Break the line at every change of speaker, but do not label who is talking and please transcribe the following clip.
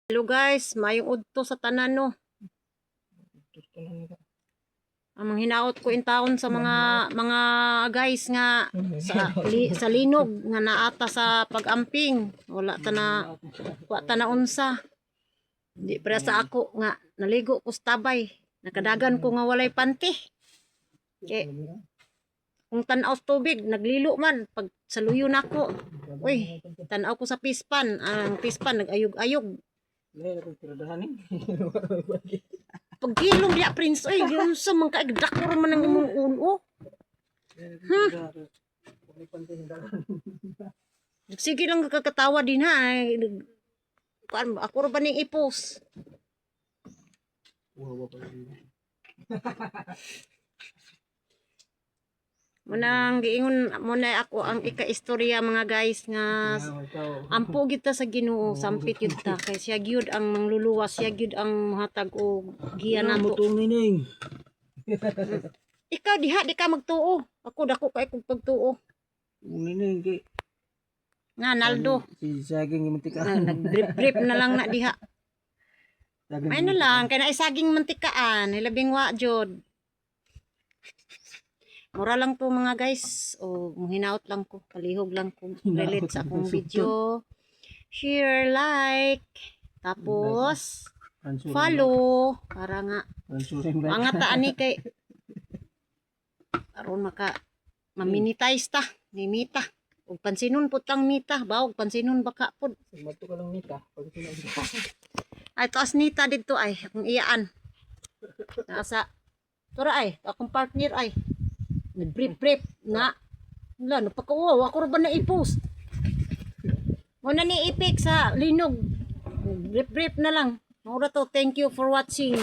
Hello guys, mayong udto sa tanan no. Amang hinaot ko in taon sa mga guys nga sa linog nga naata sa pag-amping. Wala ta na unsa. Di para sa ako nga naligo ko sa tabay. Nakadagan ko nga walay panty. Kay kung tanaw sa tubig, naglilo man pag saluyo nako. Uy, tanaw ko sa pispan, ang pispan nagayog-ayog. Pagkilom diya prince oy yun sa mga kaigdak ko man ang imong ulo. Sige lang kakatawa din ha. Ako ra ba ning ipos? Munang giingon muna ako ang ika-istorya mga guys nga ampo kita sa Ginoo sampit yun ta kay siya gyud ang mangluluwas, siya gyud ang mohatag og giya nato. Ikaw diha di ka magtuo. Ako dako kay kog pagtuo.
Nining kay
Nga Naldo.
si saging mantika.
Nag-drip na lang na diha. May na lang kay naay saging mantikaan, ilabing wa jud. Mura lang to mga guys. O hinaut lang ko, palihog lang ko relate sa akong video. Share, like, tapos follow para nga mga taani kay aron maka maminitize ta, ni Mita. Ug pansinon pud tang Mita, bawog pansinon baka pud.
Mato ka lang nita pag
Ay taas Nita dito ay akong iyaan. Nasa tura ay akong partner ay nag-brief na wala napakauwaw ako ra ba na i-post mo na ni ipik sa linog brief na lang mura to. Thank you for watching.